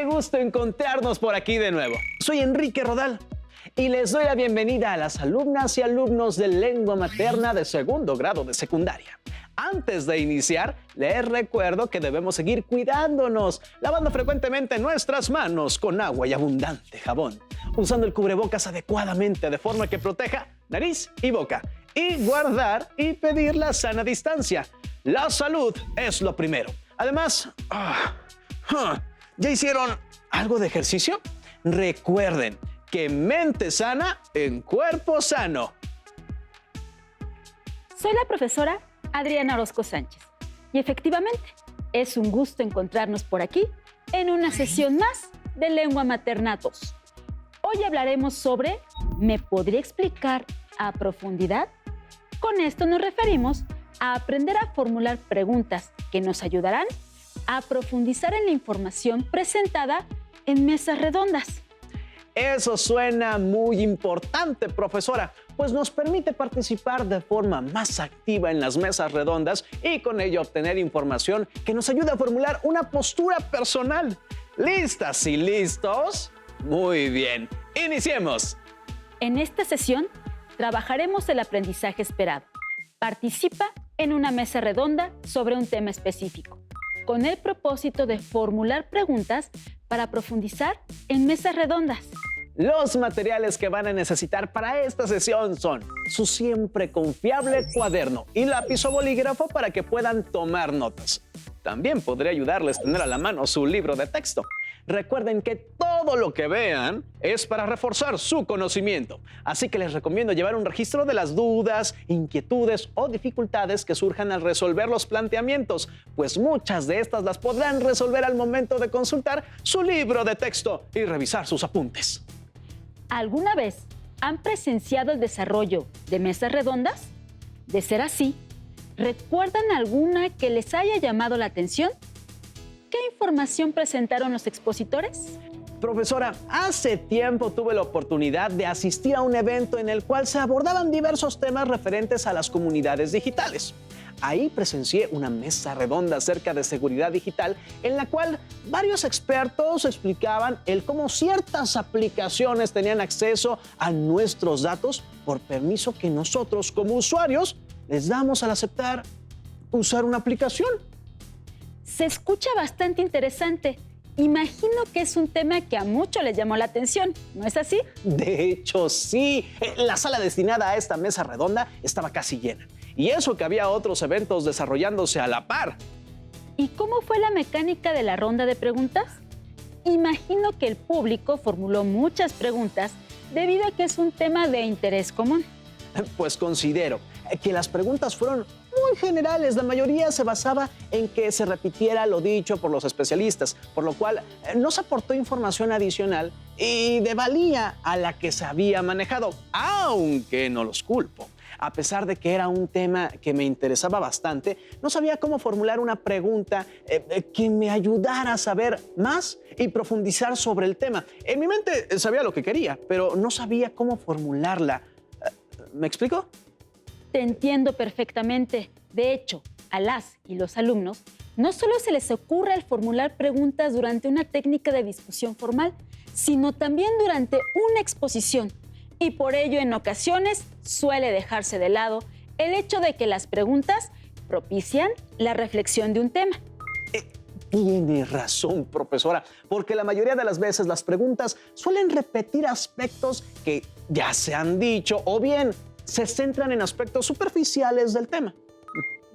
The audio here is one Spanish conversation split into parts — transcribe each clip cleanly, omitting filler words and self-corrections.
Qué gusto encontrarnos por aquí de nuevo. Soy Enrique Rodal y les doy la bienvenida a las alumnas y alumnos de lengua materna de segundo grado de secundaria. Antes de iniciar, les recuerdo que debemos seguir cuidándonos, lavando frecuentemente nuestras manos con agua y abundante jabón, usando el cubrebocas adecuadamente de forma que proteja nariz y boca, y guardar y pedir la sana distancia. La salud es lo primero. Además, ¿ya hicieron algo de ejercicio? Recuerden que mente sana en cuerpo sano. Soy la profesora Adriana Orozco Sánchez y efectivamente es un gusto encontrarnos por aquí en una sesión más de Lengua Materna 2. Hoy hablaremos sobre ¿me podría explicar a profundidad? Con esto nos referimos a aprender a formular preguntas que nos ayudarán a profundizar en la información presentada en mesas redondas. Eso suena muy importante, profesora, pues nos permite participar de forma más activa en las mesas redondas y con ello obtener información que nos ayude a formular una postura personal. ¿Listas y listos? Muy bien, iniciemos. En esta sesión trabajaremos el aprendizaje esperado. Participa en una mesa redonda sobre un tema específico, con el propósito de formular preguntas para profundizar en mesas redondas. Los materiales que van a necesitar para esta sesión son su siempre confiable cuaderno y lápiz o bolígrafo para que puedan tomar notas. También podría ayudarles tener a la mano su libro de texto. Recuerden que todo lo que vean es para reforzar su conocimiento, así que les recomiendo llevar un registro de las dudas, inquietudes o dificultades que surjan al resolver los planteamientos, pues muchas de estas las podrán resolver al momento de consultar su libro de texto y revisar sus apuntes. ¿Alguna vez han presenciado el desarrollo de mesas redondas? De ser así, ¿recuerdan alguna que les haya llamado la atención? ¿Qué información presentaron los expositores? Profesora, hace tiempo tuve la oportunidad de asistir a un evento en el cual se abordaban diversos temas referentes a las comunidades digitales. Ahí presencié una mesa redonda acerca de seguridad digital en la cual varios expertos explicaban cómo ciertas aplicaciones tenían acceso a nuestros datos por permiso que nosotros como usuarios les damos al aceptar usar una aplicación. Se escucha bastante interesante. Imagino que es un tema que a muchos les llamó la atención, ¿no es así? De hecho, sí. La sala destinada a esta mesa redonda estaba casi llena. Y eso que había otros eventos desarrollándose a la par. ¿Y cómo fue la mecánica de la ronda de preguntas? Imagino que el público formuló muchas preguntas debido a que es un tema de interés común. Pues considero que las preguntas fueron muy generales. La mayoría se basaba en que se repitiera lo dicho por los especialistas, por lo cual no se aportó información adicional y de valía a la que se había manejado, aunque no los culpo. A pesar de que era un tema que me interesaba bastante, no sabía cómo formular una pregunta que me ayudara a saber más y profundizar sobre el tema. En mi mente sabía lo que quería, pero no sabía cómo formularla. ¿Me explico? Te entiendo perfectamente. De hecho, a las y los alumnos no solo se les ocurre el formular preguntas durante una técnica de discusión formal, sino también durante una exposición. Y por ello, en ocasiones, suele dejarse de lado el hecho de que las preguntas propician la reflexión de un tema. Tiene razón, profesora, porque la mayoría de las veces las preguntas suelen repetir aspectos que ya se han dicho o bien se centran en aspectos superficiales del tema.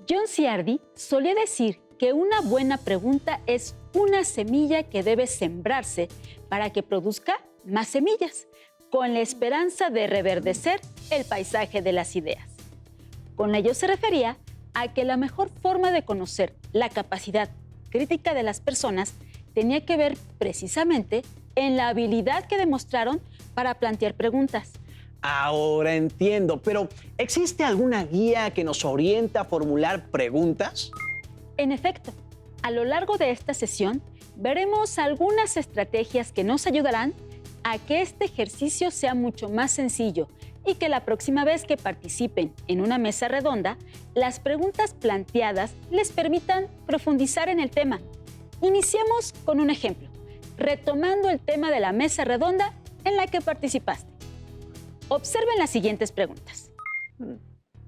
John Ciardi solía decir que una buena pregunta es una semilla que debe sembrarse para que produzca más semillas, con la esperanza de reverdecer el paisaje de las ideas. Con ello se refería a que la mejor forma de conocer la capacidad crítica de las personas tenía que ver precisamente en la habilidad que demostraron para plantear preguntas. Ahora entiendo, pero ¿existe alguna guía que nos oriente a formular preguntas? En efecto, a lo largo de esta sesión veremos algunas estrategias que nos ayudarán a que este ejercicio sea mucho más sencillo y que la próxima vez que participen en una mesa redonda, las preguntas planteadas les permitan profundizar en el tema. Iniciemos con un ejemplo. retomando el tema de la mesa redonda en la que participaste. Observen las siguientes preguntas.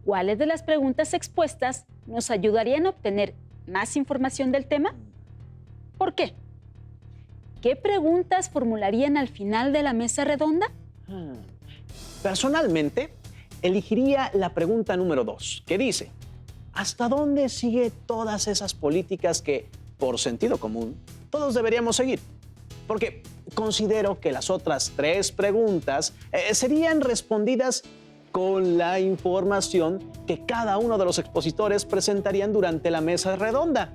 ¿Cuáles de las preguntas expuestas nos ayudarían a obtener más información del tema? ¿Por qué? ¿Qué preguntas formularían al final de la mesa redonda? Personalmente, elegiría la pregunta número 2, que dice: ¿hasta dónde sigue todas esas políticas que, por sentido común, todos deberíamos seguir? Porque considero que las otras 3 preguntas serían respondidas con la información que cada uno de los expositores presentarían durante la mesa redonda.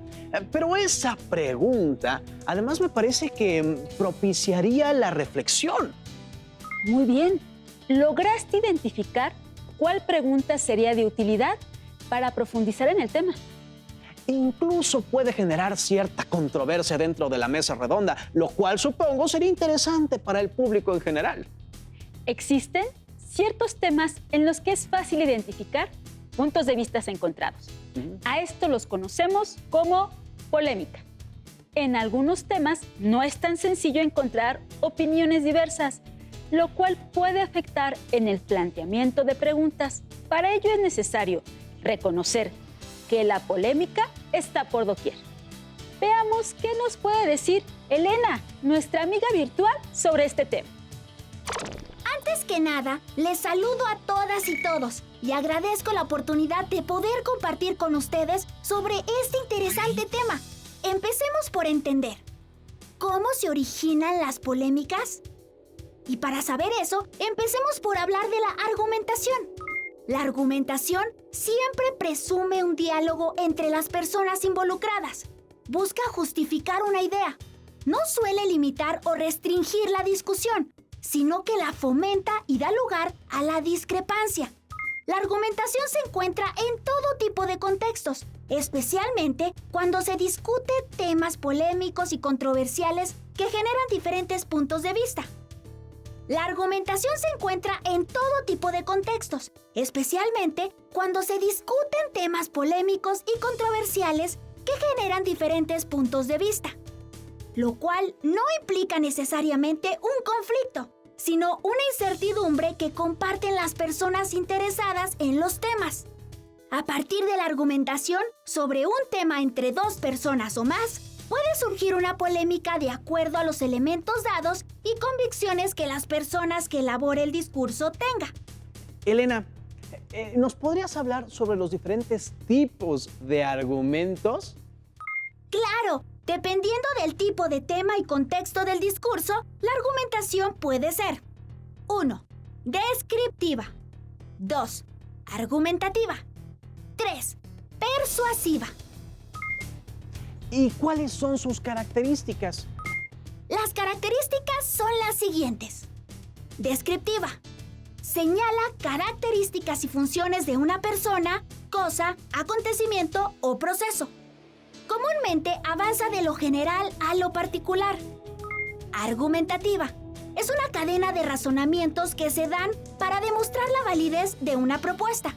Pero esa pregunta, además, me parece que propiciaría la reflexión. Muy bien. ¿Lograste identificar cuál pregunta sería de utilidad para profundizar en el tema? Incluso puede generar cierta controversia dentro de la mesa redonda, lo cual supongo sería interesante para el público en general. Existen ciertos temas en los que es fácil identificar puntos de vista encontrados. A esto los conocemos como polémica. En algunos temas no es tan sencillo encontrar opiniones diversas, lo cual puede afectar en el planteamiento de preguntas. Para ello es necesario reconocer que la polémica está por doquier. Veamos qué nos puede decir Elena, nuestra amiga virtual, sobre este tema. Antes que nada, les saludo a todas y todos y agradezco la oportunidad de poder compartir con ustedes sobre este interesante tema. Empecemos por entender cómo se originan las polémicas. Y para saber eso, empecemos por hablar de la argumentación. La argumentación siempre presume un diálogo entre las personas involucradas. Busca justificar una idea. No suele limitar o restringir la discusión, sino que la fomenta y da lugar a la discrepancia. La argumentación se encuentra en todo tipo de contextos, especialmente cuando se discute temas polémicos y controversiales que generan diferentes puntos de vista. La argumentación se encuentra en todo tipo de contextos, especialmente cuando se discuten temas polémicos y controversiales que generan diferentes puntos de vista, lo cual no implica necesariamente un conflicto, sino una incertidumbre que comparten las personas interesadas en los temas. A partir de la argumentación sobre un tema entre 2 personas o más, puede surgir una polémica de acuerdo a los elementos dados y convicciones que las personas que elabore el discurso tengan. Elena, ¿nos podrías hablar sobre los diferentes tipos de argumentos? ¡Claro! Dependiendo del tipo de tema y contexto del discurso, la argumentación puede ser 1. Descriptiva. 2. Argumentativa. 3. Persuasiva. ¿Y cuáles son sus características? Las características son las siguientes. Descriptiva. Señala características y funciones de una persona, cosa, acontecimiento o proceso. Comúnmente avanza de lo general a lo particular. Argumentativa. Es una cadena de razonamientos que se dan para demostrar la validez de una propuesta.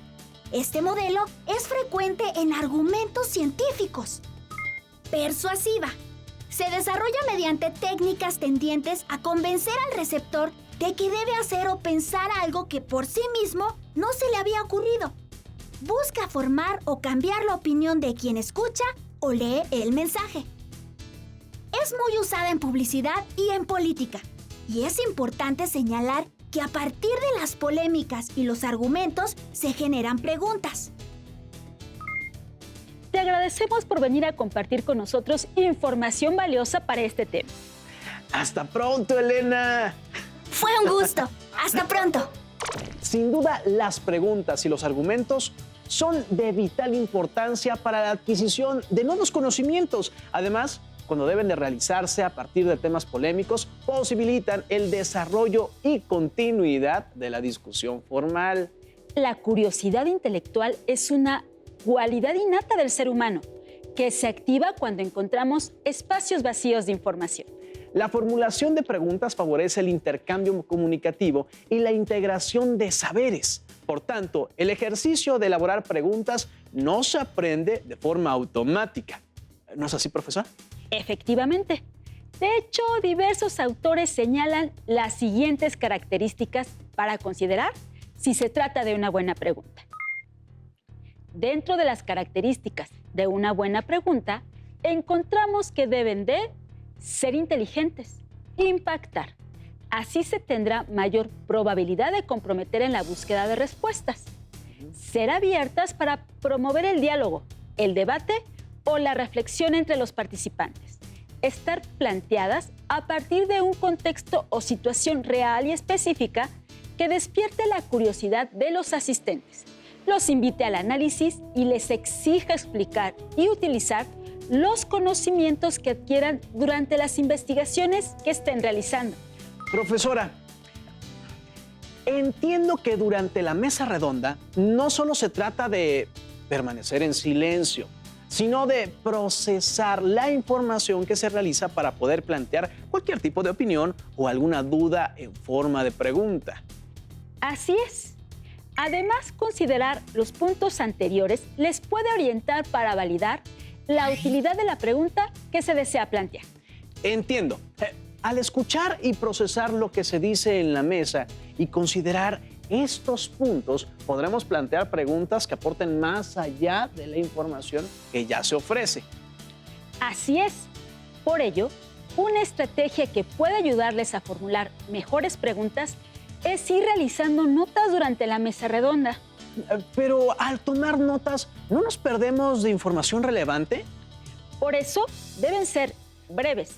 Este modelo es frecuente en argumentos científicos. Persuasiva. Se desarrolla mediante técnicas tendientes a convencer al receptor de que debe hacer o pensar algo que por sí mismo no se le había ocurrido. Busca formar o cambiar la opinión de quien escucha o lee el mensaje. Es muy usada en publicidad y en política, y es importante señalar que a partir de las polémicas y los argumentos se generan preguntas. Te agradecemos por venir a compartir con nosotros información valiosa para este tema. ¡Hasta pronto, Elena! Fue un gusto. Hasta pronto. Sin duda, las preguntas y los argumentos son de vital importancia para la adquisición de nuevos conocimientos. Además, cuando deben de realizarse a partir de temas polémicos, posibilitan el desarrollo y continuidad de la discusión formal. La curiosidad intelectual es una cualidad innata del ser humano que se activa cuando encontramos espacios vacíos de información. La formulación de preguntas favorece el intercambio comunicativo y la integración de saberes. Por tanto, el ejercicio de elaborar preguntas no se aprende de forma automática. ¿No es así, profesor? Efectivamente, De hecho, diversos autores señalan las siguientes características para considerar si se trata de una buena pregunta. Dentro de las características de una buena pregunta, encontramos que deben de ser inteligentes, impactar. Así se tendrá mayor probabilidad de comprometer en la búsqueda de respuestas. Ser abiertas para promover el diálogo, el debate o la reflexión entre los participantes. Estar planteadas a partir de un contexto o situación real y específica que despierte la curiosidad de los asistentes, los invite al análisis y les exija explicar y utilizar los conocimientos que adquieran durante las investigaciones que estén realizando. Profesora, entiendo que durante la mesa redonda no solo se trata de permanecer en silencio, sino de procesar la información que se realiza para poder plantear cualquier tipo de opinión o alguna duda en forma de pregunta. Así es. Además, considerar los puntos anteriores les puede orientar para validar la utilidad de la pregunta que se desea plantear. Entiendo. Al escuchar y procesar lo que se dice en la mesa y considerar estos puntos, podremos plantear preguntas que aporten más allá de la información que ya se ofrece. Así es. Por ello, una estrategia que puede ayudarles a formular mejores preguntas es ir realizando notas durante la mesa redonda. Pero al tomar notas, ¿no nos perdemos de información relevante? Por eso, deben ser breves,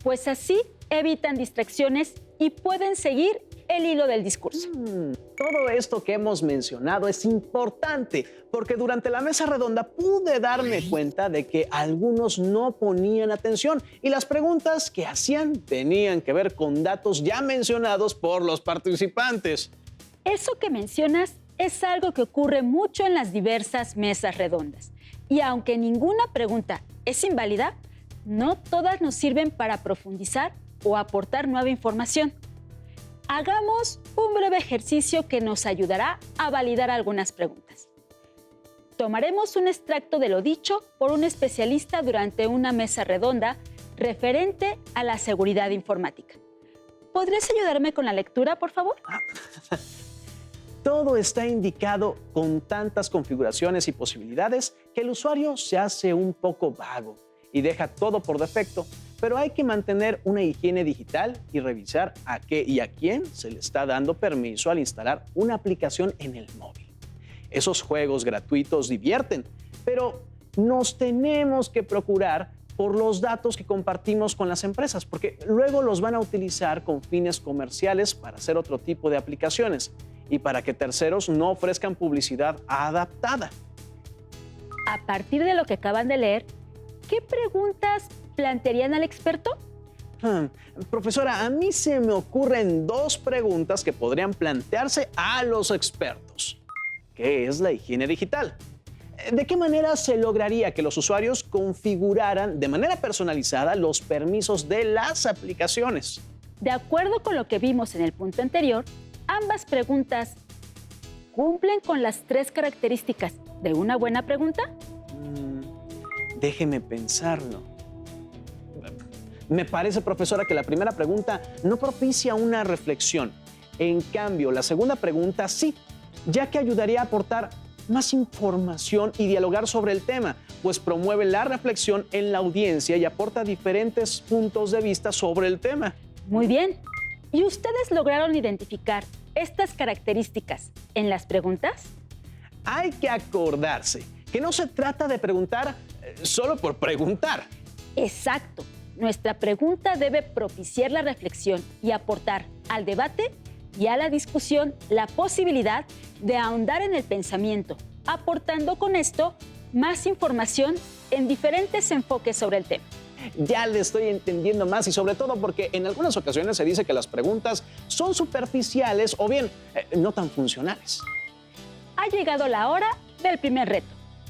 pues así evitan distracciones y pueden seguir el hilo del discurso. Todo esto que hemos mencionado es importante porque durante la mesa redonda pude darme cuenta de que algunos no ponían atención y las preguntas que hacían tenían que ver con datos ya mencionados por los participantes. Eso que mencionas es algo que ocurre mucho en las diversas mesas redondas. Y aunque ninguna pregunta es inválida, no todas nos sirven para profundizar o aportar nueva información. Hagamos un breve ejercicio que nos ayudará a validar algunas preguntas. Tomaremos un extracto de lo dicho por un especialista durante una mesa redonda referente a la seguridad informática. ¿Podrías ayudarme con la lectura, por favor? Todo está indicado con tantas configuraciones y posibilidades que el usuario se hace un poco vago y deja todo por defecto, pero hay que mantener una higiene digital y revisar a qué y a quién se le está dando permiso al instalar una aplicación en el móvil. Esos juegos gratuitos divierten, pero nos tenemos que procurar por los datos que compartimos con las empresas, porque luego los van a utilizar con fines comerciales para hacer otro tipo de aplicaciones y para que terceros no ofrezcan publicidad adaptada. A partir de lo que acaban de leer, ¿qué preguntas plantearían al experto? Profesora, a mí se me ocurren dos preguntas que podrían plantearse a los expertos. ¿Qué es la higiene digital? ¿De qué manera se lograría que los usuarios configuraran de manera personalizada los permisos de las aplicaciones? De acuerdo con lo que vimos en el punto anterior, ambas preguntas ¿cumplen con las tres características de una buena pregunta? Déjeme pensarlo. Me parece, profesora, que la primera pregunta no propicia una reflexión. En cambio, la segunda pregunta sí, ya que ayudaría a aportar más información y dialogar sobre el tema, pues promueve la reflexión en la audiencia y aporta diferentes puntos de vista sobre el tema. Muy bien. ¿Y ustedes lograron identificar estas características en las preguntas? Hay que acordarse que no se trata de preguntar solo por preguntar. Exacto. Nuestra pregunta debe propiciar la reflexión y aportar al debate y a la discusión la posibilidad de ahondar en el pensamiento, aportando con esto más información en diferentes enfoques sobre el tema. Ya le estoy entendiendo más y sobre todo porque en algunas ocasiones se dice que las preguntas son superficiales o bien no tan funcionales. Ha llegado la hora del primer reto.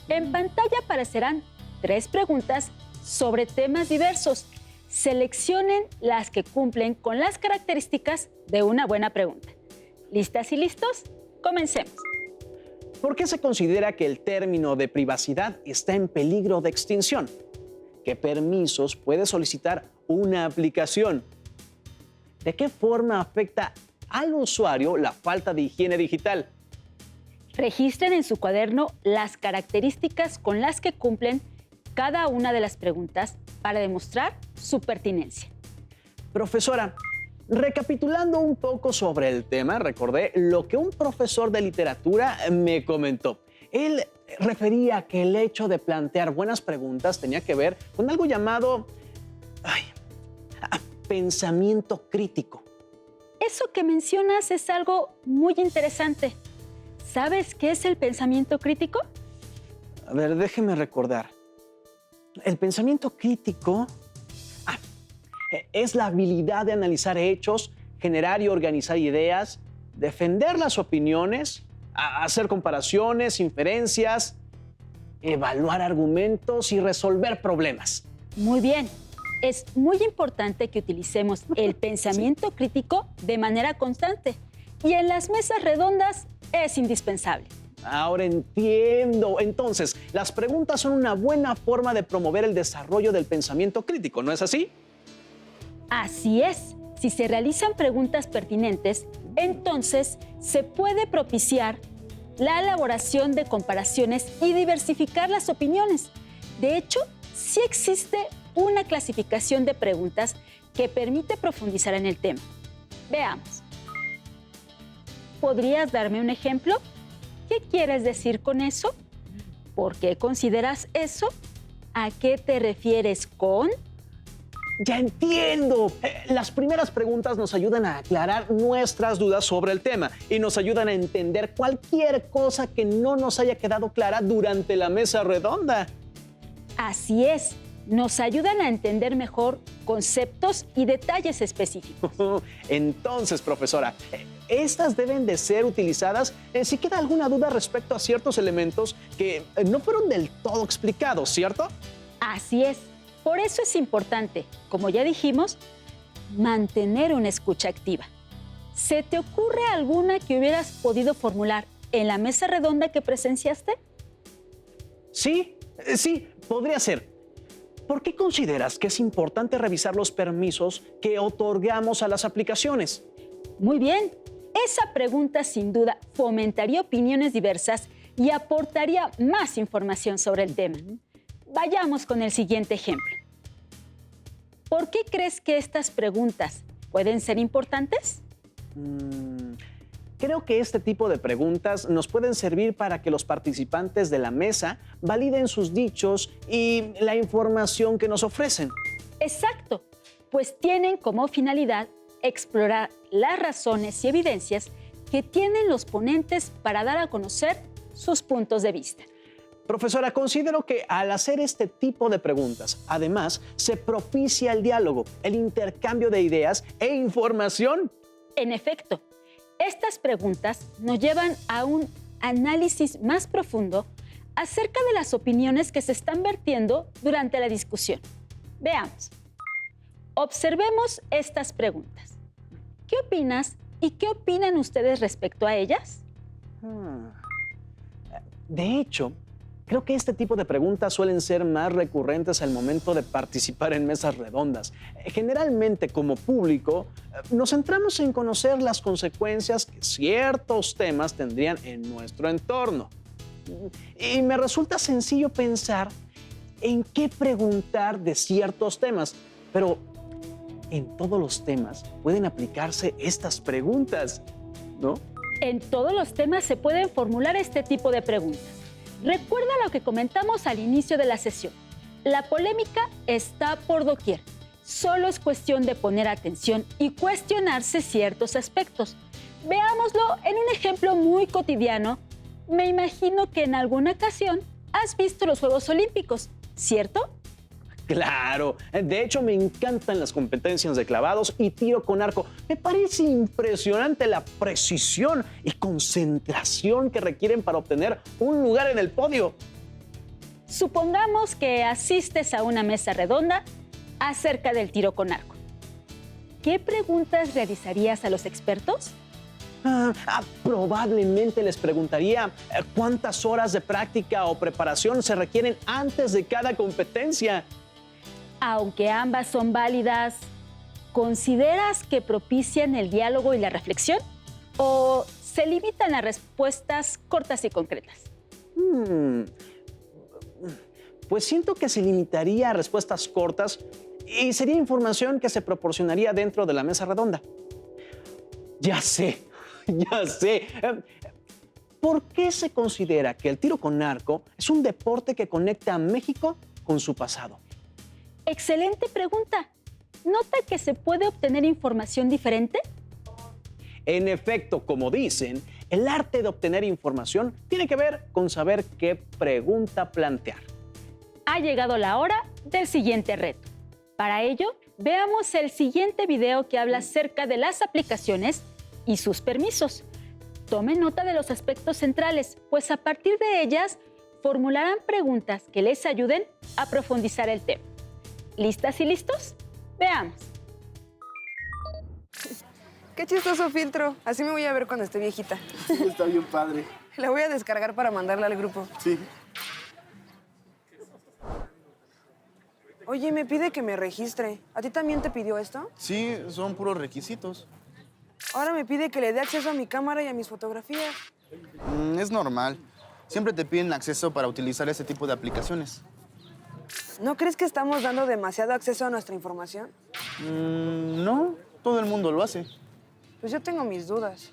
En pantalla aparecerán 3 preguntas sobre temas diversos. Seleccionen las que cumplen con las características de una buena pregunta. ¿Listas y listos? Comencemos. ¿Por qué se considera que el término de privacidad está en peligro de extinción? ¿Qué permisos puede solicitar una aplicación. ¿De qué forma afecta al usuario la falta de higiene digital? Registren en su cuaderno las características con las que cumplen cada una de las preguntas para demostrar su pertinencia. Profesora, recapitulando un poco sobre el tema, recordé lo que un profesor de literatura me comentó. Él refería que el hecho de plantear buenas preguntas tenía que ver con algo llamado pensamiento crítico. Eso que mencionas es algo muy interesante. ¿Sabes qué es el pensamiento crítico? A ver, déjeme recordar. El pensamiento crítico es la habilidad de analizar hechos, generar y organizar ideas, defender las opiniones, hacer comparaciones, inferencias, evaluar argumentos y resolver problemas. Muy bien. Es muy importante que utilicemos el pensamiento crítico de manera constante y en las mesas redondas es indispensable. Ahora entiendo. Entonces, las preguntas son una buena forma de promover el desarrollo del pensamiento crítico, ¿no es así? Así es. Si se realizan preguntas pertinentes, entonces se puede propiciar la elaboración de comparaciones y diversificar las opiniones. De hecho, sí existe una clasificación de preguntas que permite profundizar en el tema. Veamos. ¿Podrías darme un ejemplo? ¿Qué quieres decir con eso? ¿Por qué consideras eso? ¿A qué te refieres con? ¡Ya entiendo! Las primeras preguntas nos ayudan a aclarar nuestras dudas sobre el tema y nos ayudan a entender cualquier cosa que no nos haya quedado clara durante la mesa redonda. Así es. Nos ayudan a entender mejor conceptos y detalles específicos. Entonces, profesora, estas deben de ser utilizadas si queda alguna duda respecto a ciertos elementos que no fueron del todo explicados, ¿cierto? Así es. Por eso es importante, como ya dijimos, mantener una escucha activa. ¿Se te ocurre alguna que hubieras podido formular en la mesa redonda que presenciaste? Sí, podría ser. ¿Por qué consideras que es importante revisar los permisos que otorgamos a las aplicaciones? Muy bien. Esa pregunta sin duda fomentaría opiniones diversas y aportaría más información sobre el tema. Vayamos con el siguiente ejemplo. ¿Por qué crees que estas preguntas pueden ser importantes? Creo que este tipo de preguntas nos pueden servir para que los participantes de la mesa validen sus dichos y la información que nos ofrecen. Exacto, pues tienen como finalidad explorar las razones y evidencias que tienen los ponentes para dar a conocer sus puntos de vista. Profesora, considero que al hacer este tipo de preguntas, además, se propicia el diálogo, el intercambio de ideas e información. En efecto, estas preguntas nos llevan a un análisis más profundo acerca de las opiniones que se están vertiendo durante la discusión. Veamos. Observemos estas preguntas. ¿Qué opinas y qué opinan ustedes respecto a ellas? De hecho, creo que este tipo de preguntas suelen ser más recurrentes al momento de participar en mesas redondas. Generalmente, como público, nos centramos en conocer las consecuencias que ciertos temas tendrían en nuestro entorno. Y me resulta sencillo pensar en qué preguntar de ciertos temas, pero en todos los temas pueden aplicarse estas preguntas, ¿no? En todos los temas se pueden formular este tipo de preguntas. Recuerda lo que comentamos al inicio de la sesión. La polémica está por doquier. Solo es cuestión de poner atención y cuestionarse ciertos aspectos. Veámoslo en un ejemplo muy cotidiano. Me imagino que en alguna ocasión has visto los Juegos Olímpicos, ¿cierto? Claro, de hecho me encantan las competencias de clavados y tiro con arco. Me parece impresionante la precisión y concentración que requieren para obtener un lugar en el podio. Supongamos que asistes a una mesa redonda acerca del tiro con arco. ¿Qué preguntas realizarías a los expertos? Probablemente les preguntaría cuántas horas de práctica o preparación se requieren antes de cada competencia. Aunque ambas son válidas, ¿consideras que propician el diálogo y la reflexión? ¿O se limitan a respuestas cortas y concretas? Pues siento que se limitaría a respuestas cortas y sería información que se proporcionaría dentro de la mesa redonda. Ya sé, ya sé. ¿Por qué se considera que el tiro con arco es un deporte que conecta a México con su pasado? Excelente pregunta. ¿Nota que se puede obtener información diferente? En efecto, como dicen, el arte de obtener información tiene que ver con saber qué pregunta plantear. Ha llegado la hora del siguiente reto. Para ello, veamos el siguiente video que habla acerca de las aplicaciones y sus permisos. Tomen nota de los aspectos centrales, pues a partir de ellas formularán preguntas que les ayuden a profundizar el tema. ¿Listas y listos? Veamos. Qué chistoso filtro. Así me voy a ver cuando esté viejita. Sí, está bien padre. La voy a descargar para mandarla al grupo. Sí. Oye, me pide que me registre. ¿A ti también te pidió esto? Sí, son puros requisitos. Ahora me pide que le dé acceso a mi cámara y a mis fotografías. Es normal. Siempre te piden acceso para utilizar ese tipo de aplicaciones. ¿No crees que estamos dando demasiado acceso a nuestra información? No, todo el mundo lo hace. Pues yo tengo mis dudas.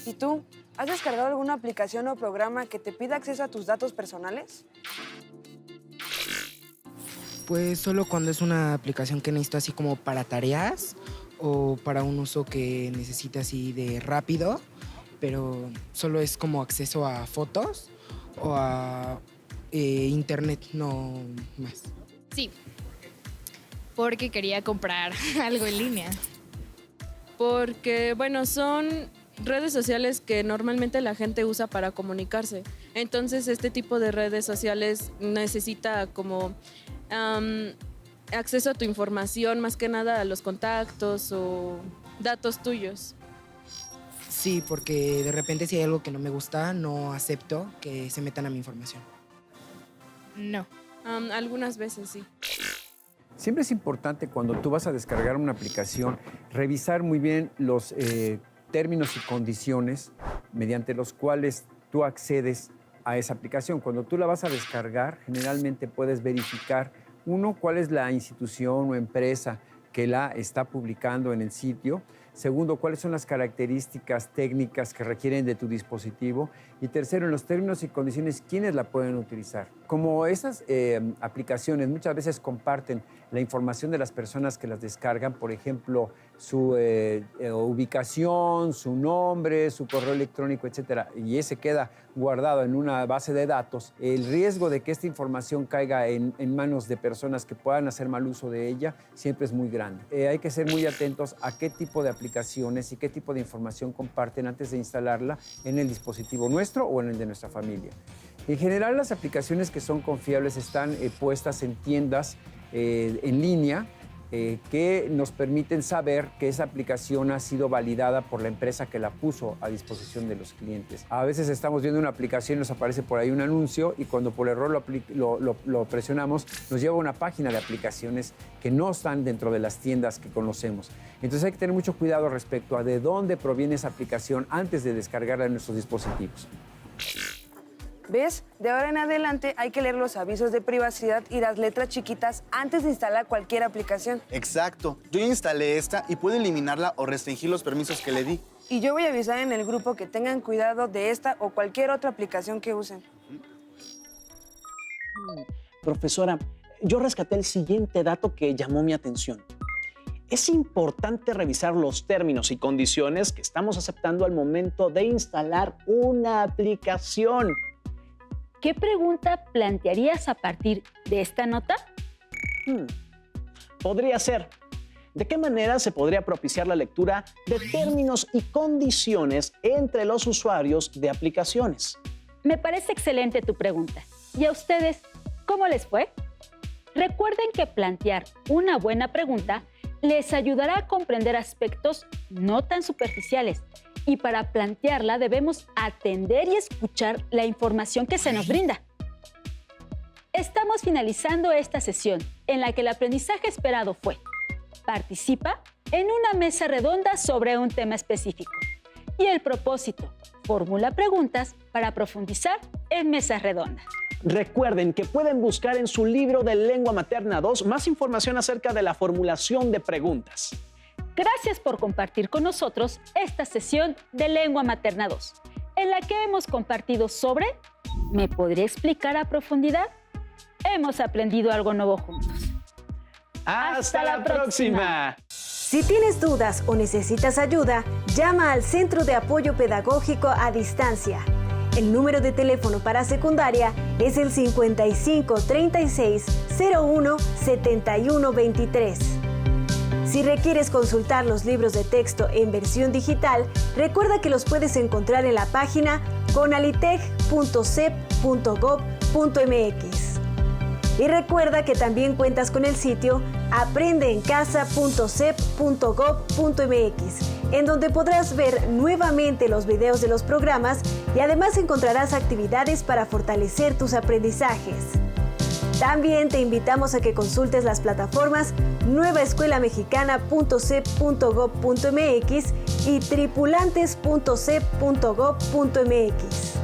¿Y tú? ¿Has descargado alguna aplicación o programa que te pida acceso a tus datos personales? Pues solo cuando es una aplicación que necesito así como para tareas o para un uso que necesite así de rápido, pero solo es como acceso a fotos o a internet, no más. Sí, porque quería comprar algo en línea. Porque, bueno, son redes sociales que normalmente la gente usa para comunicarse. Entonces, este tipo de redes sociales necesita como acceso a tu información, más que nada a los contactos o datos tuyos. Sí, porque de repente si hay algo que no me gusta, no acepto que se metan a mi información. No. Algunas veces sí. Siempre es importante cuando tú vas a descargar una aplicación, revisar muy bien los términos y condiciones mediante los cuales tú accedes a esa aplicación. Cuando tú la vas a descargar, generalmente puedes verificar, uno, cuál es la institución o empresa que la está publicando en el sitio. Segundo, cuáles son las características técnicas que requieren de tu dispositivo. Y tercero, en los términos y condiciones, ¿quiénes la pueden utilizar? Como esas aplicaciones muchas veces comparten la información de las personas que las descargan, por ejemplo, su ubicación, su nombre, su correo electrónico, etcétera, y ese queda guardado en una base de datos, el riesgo de que esta información caiga en manos de personas que puedan hacer mal uso de ella siempre es muy grande. Hay que ser muy atentos a qué tipo de aplicaciones y qué tipo de información comparten antes de instalarla en el dispositivo nuestro o en el de nuestra familia. En general, las aplicaciones que son confiables están puestas en tiendas en línea que nos permiten saber que esa aplicación ha sido validada por la empresa que la puso a disposición de los clientes. A veces estamos viendo una aplicación y nos aparece por ahí un anuncio y cuando por error lo presionamos, nos lleva a una página de aplicaciones que no están dentro de las tiendas que conocemos. Entonces hay que tener mucho cuidado respecto a de dónde proviene esa aplicación antes de descargarla en nuestros dispositivos. ¿Ves? De ahora en adelante hay que leer los avisos de privacidad y las letras chiquitas antes de instalar cualquier aplicación. Exacto. Yo ya instalé esta y puedo eliminarla o restringir los permisos que le di. Y yo voy a avisar en el grupo que tengan cuidado de esta o cualquier otra aplicación que usen. Profesora, yo rescaté el siguiente dato que llamó mi atención. Es importante revisar los términos y condiciones que estamos aceptando al momento de instalar una aplicación. ¿Qué pregunta plantearías a partir de esta nota? Podría ser, ¿de qué manera se podría propiciar la lectura de términos y condiciones entre los usuarios de aplicaciones? Me parece excelente tu pregunta. ¿Y a ustedes, cómo les fue? Recuerden que plantear una buena pregunta les ayudará a comprender aspectos no tan superficiales. Y para plantearla debemos atender y escuchar la información que se nos brinda. Estamos finalizando esta sesión en la que el aprendizaje esperado fue: participa en una mesa redonda sobre un tema específico. Y el propósito: formula preguntas para profundizar en mesas redondas. Recuerden que pueden buscar en su libro de Lengua Materna 2 más información acerca de la formulación de preguntas. Gracias por compartir con nosotros esta sesión de Lengua Materna 2, en la que hemos compartido sobre ¿me podría explicar a profundidad? Hemos aprendido algo nuevo juntos. ¡Hasta la próxima! Si tienes dudas o necesitas ayuda, llama al Centro de Apoyo Pedagógico a Distancia. El número de teléfono para secundaria es el 55 36 01 71 23. Si requieres consultar los libros de texto en versión digital, recuerda que los puedes encontrar en la página conalitech.cep.gov.mx. Y recuerda que también cuentas con el sitio aprendeencasa.cep.gov.mx, en donde podrás ver nuevamente los videos de los programas y además encontrarás actividades para fortalecer tus aprendizajes. También te invitamos a que consultes las plataformas nuevaescuelamexicana.cep.gov.mx y tripulantes.cep.gov.mx.